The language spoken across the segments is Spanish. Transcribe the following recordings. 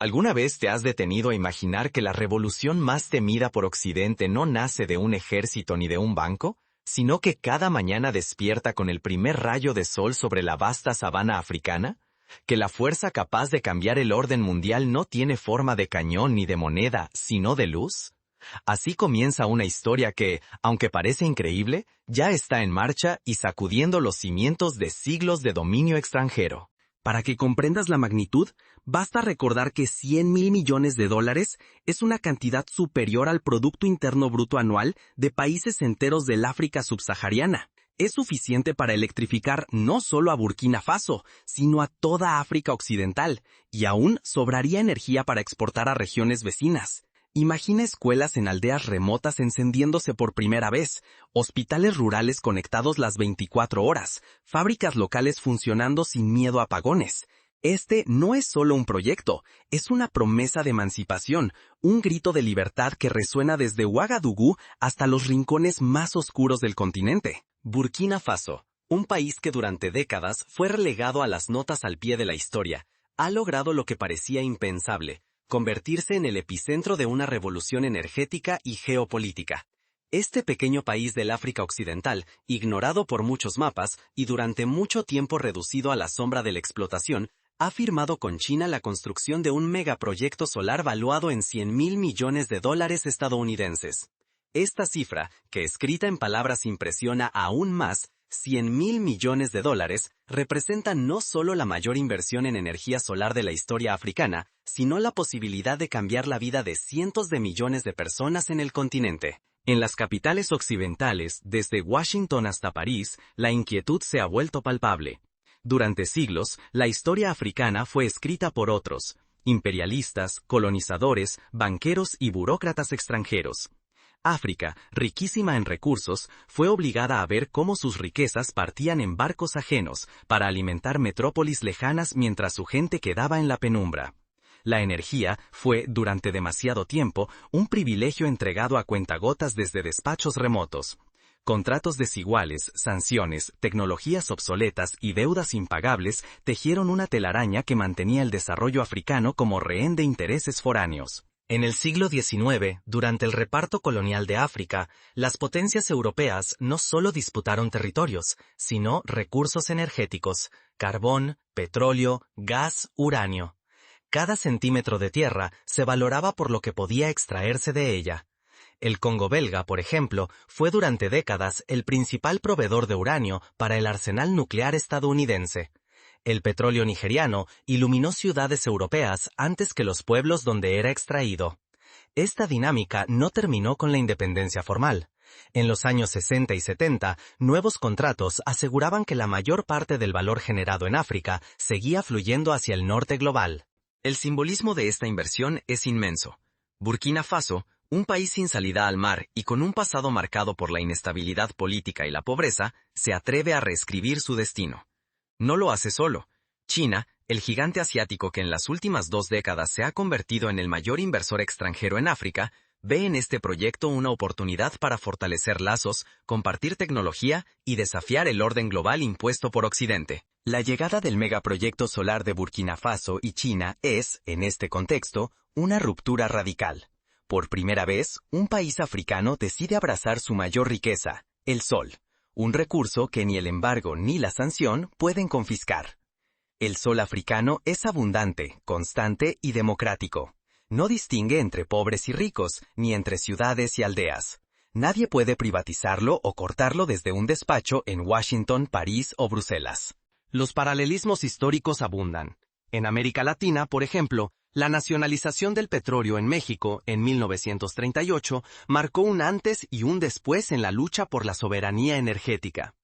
¿Alguna vez te has detenido a imaginar que la revolución más temida por Occidente no nace de un ejército ni de un banco, sino que cada mañana despierta con el primer rayo de sol sobre la vasta sabana africana? ¿Que la fuerza capaz de cambiar el orden mundial no tiene forma de cañón ni de moneda, sino de luz? Así comienza una historia que, aunque parece increíble, ya está en marcha y sacudiendo los cimientos de siglos de dominio extranjero. Para que comprendas la magnitud, basta recordar que 100.000 millones de dólares es una cantidad superior al Producto Interno Bruto anual de países enteros del África subsahariana. Es suficiente para electrificar no solo a Burkina Faso, sino a toda África Occidental, y aún sobraría energía para exportar a regiones vecinas. Imagina escuelas en aldeas remotas encendiéndose por primera vez, hospitales rurales conectados las 24 horas, fábricas locales funcionando sin miedo a apagones. Este no es solo un proyecto, es una promesa de emancipación, un grito de libertad que resuena desde Ouagadougou hasta los rincones más oscuros del continente. Burkina Faso, un país que durante décadas fue relegado a las notas al pie de la historia, ha logrado lo que parecía impensable: convertirse en el epicentro de una revolución energética y geopolítica. Este pequeño país del África Occidental, ignorado por muchos mapas y durante mucho tiempo reducido a la sombra de la explotación, ha firmado con China la construcción de un megaproyecto solar valuado en 100.000 millones de dólares estadounidenses. Esta cifra, que escrita en palabras impresiona aún más, 100.000 millones de dólares, representa no solo la mayor inversión en energía solar de la historia africana, sino la posibilidad de cambiar la vida de cientos de millones de personas en el continente. En las capitales occidentales, desde Washington hasta París, la inquietud se ha vuelto palpable. Durante siglos, la historia africana fue escrita por otros: imperialistas, colonizadores, banqueros y burócratas extranjeros. África, riquísima en recursos, fue obligada a ver cómo sus riquezas partían en barcos ajenos para alimentar metrópolis lejanas mientras su gente quedaba en la penumbra. La energía fue, durante demasiado tiempo, un privilegio entregado a cuentagotas desde despachos remotos. Contratos desiguales, sanciones, tecnologías obsoletas y deudas impagables tejieron una telaraña que mantenía el desarrollo africano como rehén de intereses foráneos. En el siglo XIX, durante el reparto colonial de África, las potencias europeas no solo disputaron territorios, sino recursos energéticos: carbón, petróleo, gas, uranio. Cada centímetro de tierra se valoraba por lo que podía extraerse de ella. El Congo belga, por ejemplo, fue durante décadas el principal proveedor de uranio para el arsenal nuclear estadounidense. El petróleo nigeriano iluminó ciudades europeas antes que los pueblos donde era extraído. Esta dinámica no terminó con la independencia formal. En los años 60 y 70, nuevos contratos aseguraban que la mayor parte del valor generado en África seguía fluyendo hacia el norte global. El simbolismo de esta inversión es inmenso. Burkina Faso, un país sin salida al mar y con un pasado marcado por la inestabilidad política y la pobreza, se atreve a reescribir su destino. No lo hace solo. China, el gigante asiático que en las últimas 2 décadas se ha convertido en el mayor inversor extranjero en África, ve en este proyecto una oportunidad para fortalecer lazos, compartir tecnología y desafiar el orden global impuesto por Occidente. La llegada del megaproyecto solar de Burkina Faso y China es, en este contexto, una ruptura radical. Por primera vez, un país africano decide abrazar su mayor riqueza, el sol. Un recurso que ni el embargo ni la sanción pueden confiscar. El sol africano es abundante, constante y democrático. No distingue entre pobres y ricos, ni entre ciudades y aldeas. Nadie puede privatizarlo o cortarlo desde un despacho en Washington, París o Bruselas. Los paralelismos históricos abundan. En América Latina, por ejemplo, la nacionalización del petróleo en México en 1938 marcó un antes y un después en la lucha por la soberanía energética.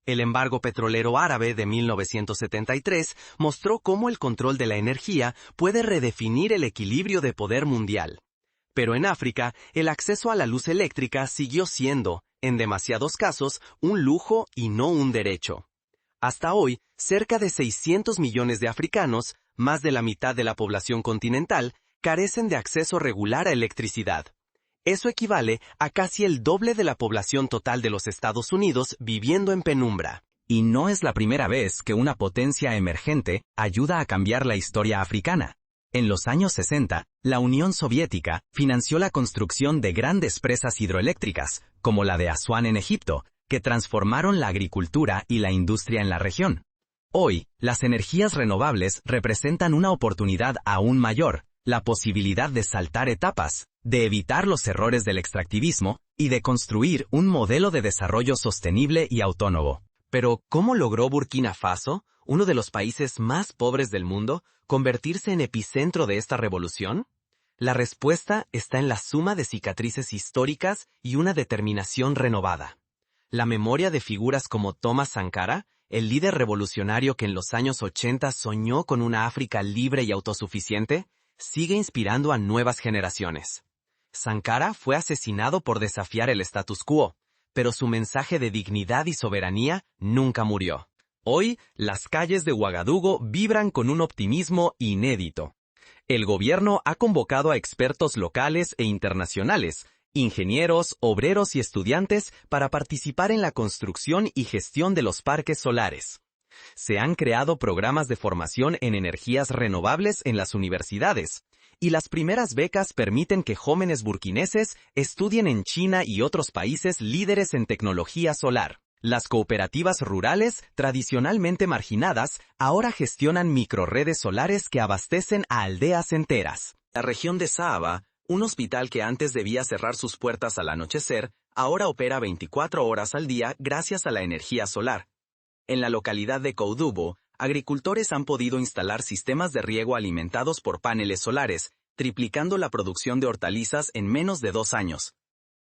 El embargo petrolero árabe de 1973 mostró cómo el control de la energía puede redefinir el equilibrio de poder mundial. Pero en África, el acceso a la luz eléctrica siguió siendo, en demasiados casos, un lujo y no un derecho. Hasta hoy, cerca de 600 millones de africanos, más de la mitad de la población continental, carecen de acceso regular a electricidad. Eso equivale a casi el doble de la población total de los Estados Unidos viviendo en penumbra. Y no es la primera vez que una potencia emergente ayuda a cambiar la historia africana. En los años 60, la Unión Soviética financió la construcción de grandes presas hidroeléctricas, como la de Asuán en Egipto, que transformaron la agricultura y la industria en la región. Hoy, las energías renovables representan una oportunidad aún mayor, la posibilidad de saltar etapas, de evitar los errores del extractivismo y de construir un modelo de desarrollo sostenible y autónomo. Pero, ¿cómo logró Burkina Faso, uno de los países más pobres del mundo, convertirse en epicentro de esta revolución? La respuesta está en la suma de cicatrices históricas y una determinación renovada. La memoria de figuras como Thomas Sankara, el líder revolucionario que en los años 80 soñó con una África libre y autosuficiente, sigue inspirando a nuevas generaciones. Sankara fue asesinado por desafiar el status quo, pero su mensaje de dignidad y soberanía nunca murió. Hoy, las calles de Ouagadougou vibran con un optimismo inédito. El gobierno ha convocado a expertos locales e internacionales, ingenieros, obreros y estudiantes para participar en la construcción y gestión de los parques solares. Se han creado programas de formación en energías renovables en las universidades, y las primeras becas permiten que jóvenes burkineses estudien en China y otros países líderes en tecnología solar. Las cooperativas rurales, tradicionalmente marginadas, ahora gestionan microrredes solares que abastecen a aldeas enteras. La región de Saaba, un hospital que antes debía cerrar sus puertas al anochecer, ahora opera 24 horas al día gracias a la energía solar. En la localidad de Koudoubou, agricultores han podido instalar sistemas de riego alimentados por paneles solares, triplicando la producción de hortalizas en menos de 2 años.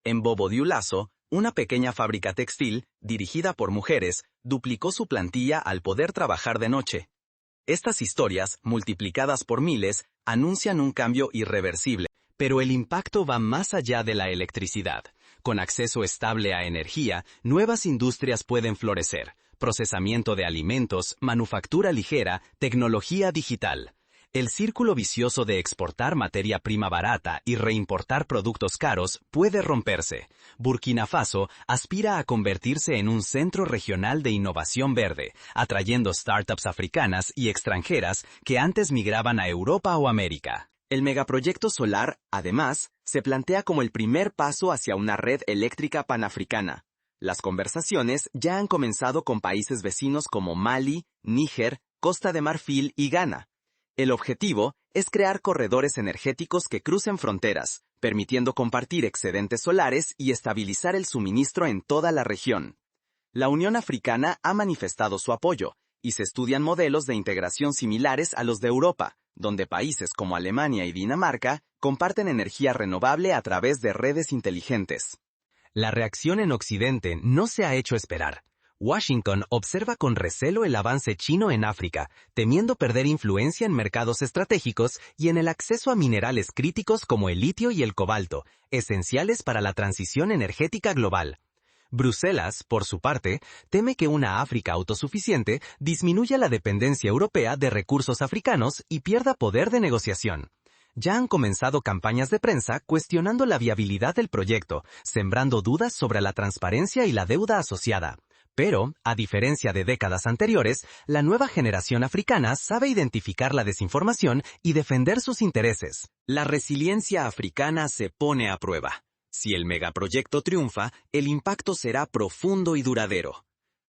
En Bobo Dioulasso, una pequeña fábrica textil, dirigida por mujeres, duplicó su plantilla al poder trabajar de noche. Estas historias, multiplicadas por miles, anuncian un cambio irreversible. Pero el impacto va más allá de la electricidad. Con acceso estable a energía, nuevas industrias pueden florecer. Procesamiento de alimentos, manufactura ligera, tecnología digital. El círculo vicioso de exportar materia prima barata y reimportar productos caros puede romperse. Burkina Faso aspira a convertirse en un centro regional de innovación verde, atrayendo startups africanas y extranjeras que antes migraban a Europa o América. El megaproyecto solar, además, se plantea como el primer paso hacia una red eléctrica panafricana. Las conversaciones ya han comenzado con países vecinos como Mali, Níger, Costa de Marfil y Ghana. El objetivo es crear corredores energéticos que crucen fronteras, permitiendo compartir excedentes solares y estabilizar el suministro en toda la región. La Unión Africana ha manifestado su apoyo, y se estudian modelos de integración similares a los de Europa, donde países como Alemania y Dinamarca comparten energía renovable a través de redes inteligentes. La reacción en Occidente no se ha hecho esperar. Washington observa con recelo el avance chino en África, temiendo perder influencia en mercados estratégicos y en el acceso a minerales críticos como el litio y el cobalto, esenciales para la transición energética global. Bruselas, por su parte, teme que una África autosuficiente disminuya la dependencia europea de recursos africanos y pierda poder de negociación. Ya han comenzado campañas de prensa cuestionando la viabilidad del proyecto, sembrando dudas sobre la transparencia y la deuda asociada. Pero, a diferencia de décadas anteriores, la nueva generación africana sabe identificar la desinformación y defender sus intereses. La resiliencia africana se pone a prueba. Si el megaproyecto triunfa, el impacto será profundo y duradero.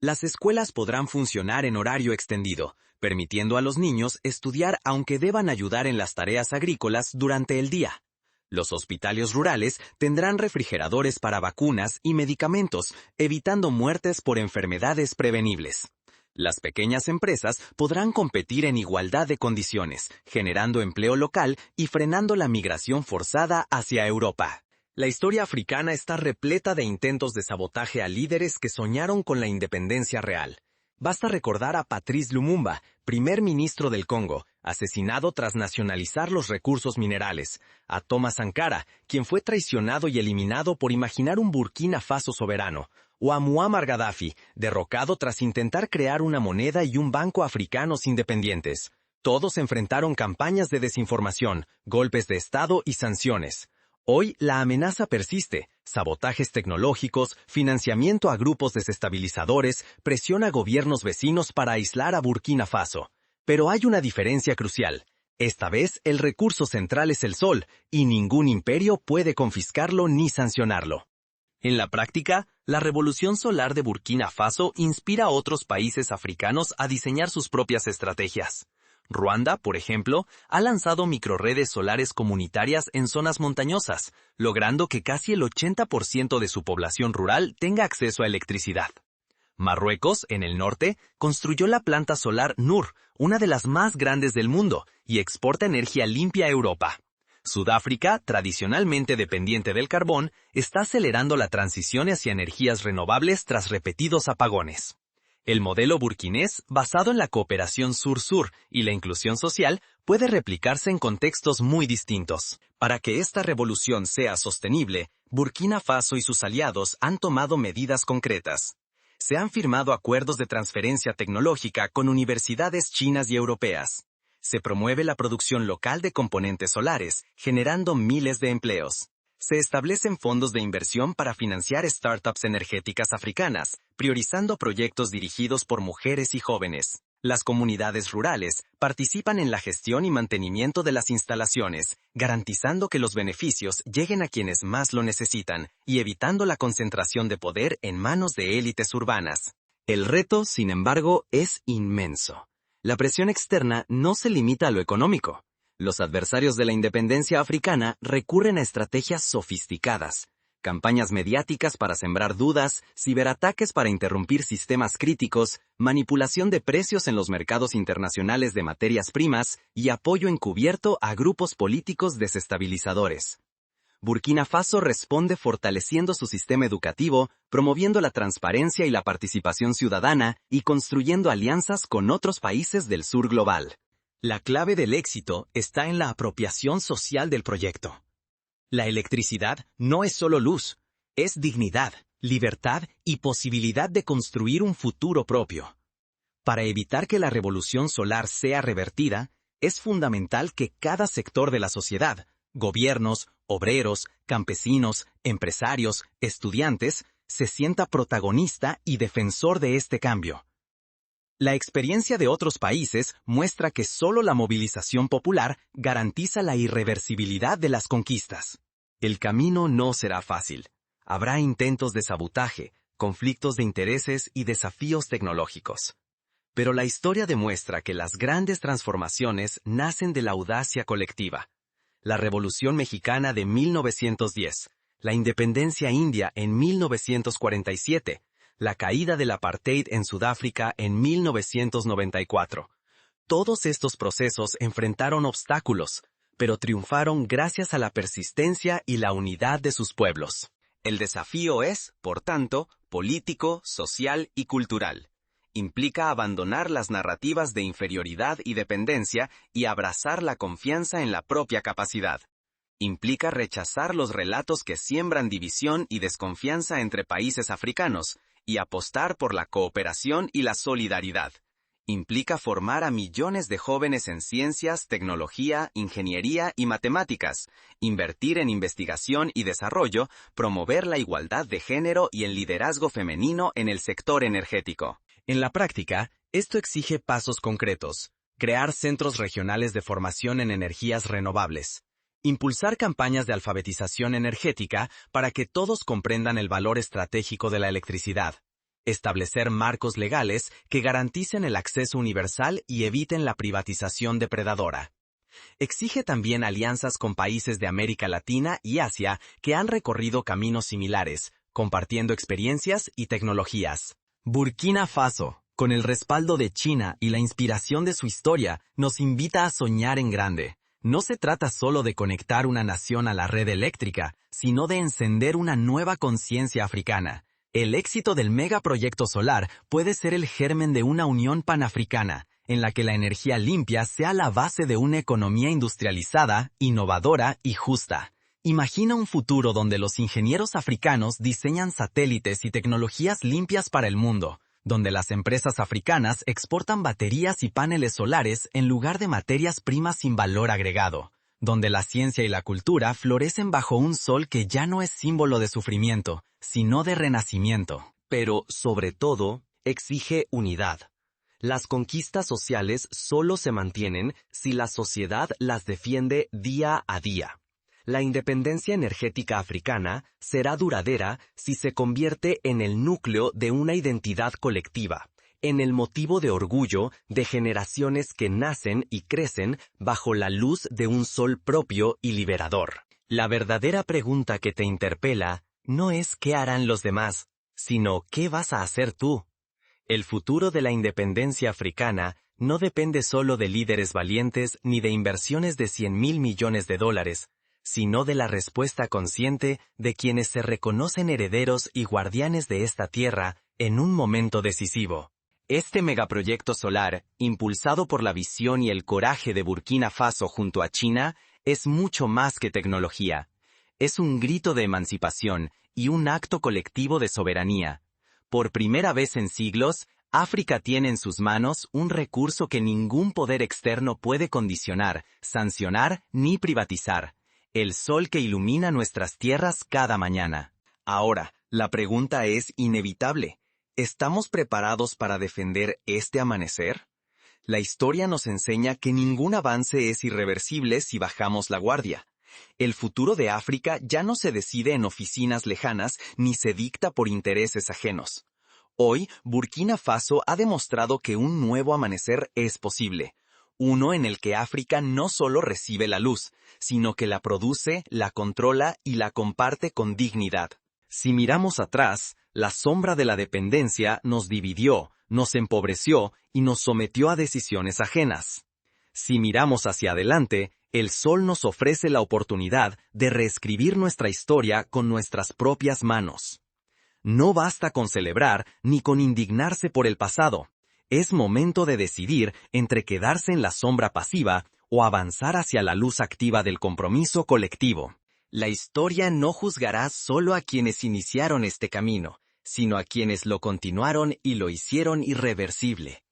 Las escuelas podrán funcionar en horario extendido, permitiendo a los niños estudiar aunque deban ayudar en las tareas agrícolas durante el día. Los hospitales rurales tendrán refrigeradores para vacunas y medicamentos, evitando muertes por enfermedades prevenibles. Las pequeñas empresas podrán competir en igualdad de condiciones, generando empleo local y frenando la migración forzada hacia Europa. La historia africana está repleta de intentos de sabotaje a líderes que soñaron con la independencia real. Basta recordar a Patrice Lumumba, primer ministro del Congo, asesinado tras nacionalizar los recursos minerales, a Thomas Sankara, quien fue traicionado y eliminado por imaginar un Burkina Faso soberano, o a Muammar Gaddafi, derrocado tras intentar crear una moneda y un banco africanos independientes. Todos enfrentaron campañas de desinformación, golpes de Estado y sanciones. Hoy la amenaza persiste, sabotajes tecnológicos, financiamiento a grupos desestabilizadores, presión a gobiernos vecinos para aislar a Burkina Faso. Pero hay una diferencia crucial. Esta vez el recurso central es el sol, y ningún imperio puede confiscarlo ni sancionarlo. En la práctica, la revolución solar de Burkina Faso inspira a otros países africanos a diseñar sus propias estrategias. Ruanda, por ejemplo, ha lanzado microrredes solares comunitarias en zonas montañosas, logrando que casi el 80% de su población rural tenga acceso a electricidad. Marruecos, en el norte, construyó la planta solar Nur, una de las más grandes del mundo, y exporta energía limpia a Europa. Sudáfrica, tradicionalmente dependiente del carbón, está acelerando la transición hacia energías renovables tras repetidos apagones. El modelo burkinés, basado en la cooperación sur-sur y la inclusión social, puede replicarse en contextos muy distintos. Para que esta revolución sea sostenible, Burkina Faso y sus aliados han tomado medidas concretas. Se han firmado acuerdos de transferencia tecnológica con universidades chinas y europeas. Se promueve la producción local de componentes solares, generando miles de empleos. Se establecen fondos de inversión para financiar startups energéticas africanas, priorizando proyectos dirigidos por mujeres y jóvenes. Las comunidades rurales participan en la gestión y mantenimiento de las instalaciones, garantizando que los beneficios lleguen a quienes más lo necesitan y evitando la concentración de poder en manos de élites urbanas. El reto, sin embargo, es inmenso. La presión externa no se limita a lo económico. Los adversarios de la independencia africana recurren a estrategias sofisticadas, campañas mediáticas para sembrar dudas, ciberataques para interrumpir sistemas críticos, manipulación de precios en los mercados internacionales de materias primas y apoyo encubierto a grupos políticos desestabilizadores. Burkina Faso responde fortaleciendo su sistema educativo, promoviendo la transparencia y la participación ciudadana y construyendo alianzas con otros países del sur global. La clave del éxito está en la apropiación social del proyecto. La electricidad no es solo luz, es dignidad, libertad y posibilidad de construir un futuro propio. Para evitar que la revolución solar sea revertida, es fundamental que cada sector de la sociedad, gobiernos, obreros, campesinos, empresarios, estudiantes, se sienta protagonista y defensor de este cambio. La experiencia de otros países muestra que solo la movilización popular garantiza la irreversibilidad de las conquistas. El camino no será fácil. Habrá intentos de sabotaje, conflictos de intereses y desafíos tecnológicos. Pero la historia demuestra que las grandes transformaciones nacen de la audacia colectiva. La Revolución Mexicana de 1910, la independencia india en 1947, la caída del apartheid en Sudáfrica en 1994. Todos estos procesos enfrentaron obstáculos, pero triunfaron gracias a la persistencia y la unidad de sus pueblos. El desafío es, por tanto, político, social y cultural. Implica abandonar las narrativas de inferioridad y dependencia y abrazar la confianza en la propia capacidad. Implica rechazar los relatos que siembran división y desconfianza entre países africanos, y apostar por la cooperación y la solidaridad. Implica formar a millones de jóvenes en ciencias, tecnología, ingeniería y matemáticas, invertir en investigación y desarrollo, promover la igualdad de género y el liderazgo femenino en el sector energético. En la práctica, esto exige pasos concretos: crear centros regionales de formación en energías renovables, impulsar campañas de alfabetización energética para que todos comprendan el valor estratégico de la electricidad, establecer marcos legales que garanticen el acceso universal y eviten la privatización depredadora. Exige también alianzas con países de América Latina y Asia que han recorrido caminos similares, compartiendo experiencias y tecnologías. Burkina Faso, con el respaldo de China y la inspiración de su historia, nos invita a soñar en grande. No se trata solo de conectar una nación a la red eléctrica, sino de encender una nueva conciencia africana. El éxito del megaproyecto solar puede ser el germen de una unión panafricana, en la que la energía limpia sea la base de una economía industrializada, innovadora y justa. Imagina un futuro donde los ingenieros africanos diseñan satélites y tecnologías limpias para el mundo, donde las empresas africanas exportan baterías y paneles solares en lugar de materias primas sin valor agregado, donde la ciencia y la cultura florecen bajo un sol que ya no es símbolo de sufrimiento, sino de renacimiento. Pero, sobre todo, exige unidad. Las conquistas sociales solo se mantienen si la sociedad las defiende día a día. La independencia energética africana será duradera si se convierte en el núcleo de una identidad colectiva, en el motivo de orgullo de generaciones que nacen y crecen bajo la luz de un sol propio y liberador. La verdadera pregunta que te interpela no es qué harán los demás, sino qué vas a hacer tú. El futuro de la independencia africana no depende solo de líderes valientes ni de inversiones de 100.000 millones de dólares, sino de la respuesta consciente de quienes se reconocen herederos y guardianes de esta tierra en un momento decisivo. Este megaproyecto solar, impulsado por la visión y el coraje de Burkina Faso junto a China, es mucho más que tecnología. Es un grito de emancipación y un acto colectivo de soberanía. Por primera vez en siglos, África tiene en sus manos un recurso que ningún poder externo puede condicionar, sancionar ni privatizar: el sol que ilumina nuestras tierras cada mañana. Ahora, la pregunta es inevitable. ¿Estamos preparados para defender este amanecer? La historia nos enseña que ningún avance es irreversible si bajamos la guardia. El futuro de África ya no se decide en oficinas lejanas ni se dicta por intereses ajenos. Hoy, Burkina Faso ha demostrado que un nuevo amanecer es posible. Uno en el que África no solo recibe la luz, sino que la produce, la controla y la comparte con dignidad. Si miramos atrás, la sombra de la dependencia nos dividió, nos empobreció y nos sometió a decisiones ajenas. Si miramos hacia adelante, el sol nos ofrece la oportunidad de reescribir nuestra historia con nuestras propias manos. No basta con celebrar ni con indignarse por el pasado. Es momento de decidir entre quedarse en la sombra pasiva o avanzar hacia la luz activa del compromiso colectivo. La historia no juzgará solo a quienes iniciaron este camino, sino a quienes lo continuaron y lo hicieron irreversible.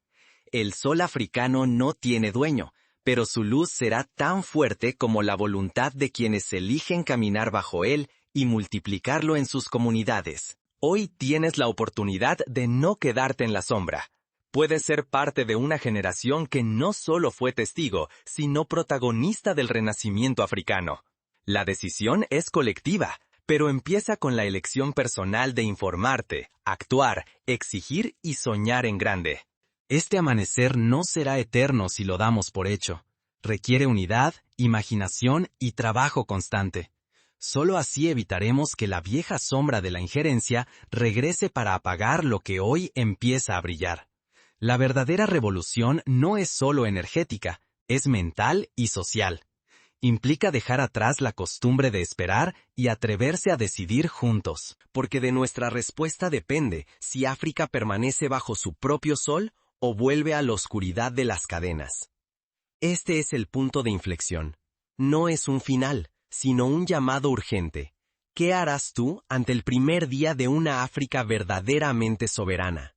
El sol africano no tiene dueño, pero su luz será tan fuerte como la voluntad de quienes eligen caminar bajo él y multiplicarlo en sus comunidades. Hoy tienes la oportunidad de no quedarte en la sombra. Puedes ser parte de una generación que no solo fue testigo, sino protagonista del renacimiento africano. La decisión es colectiva, pero empieza con la elección personal de informarte, actuar, exigir y soñar en grande. Este amanecer no será eterno si lo damos por hecho. Requiere unidad, imaginación y trabajo constante. Solo así evitaremos que la vieja sombra de la injerencia regrese para apagar lo que hoy empieza a brillar. La verdadera revolución no es solo energética, es mental y social. Implica dejar atrás la costumbre de esperar y atreverse a decidir juntos, porque de nuestra respuesta depende si África permanece bajo su propio sol o vuelve a la oscuridad de las cadenas. Este es el punto de inflexión. No es un final, sino un llamado urgente. ¿Qué harás tú ante el primer día de una África verdaderamente soberana?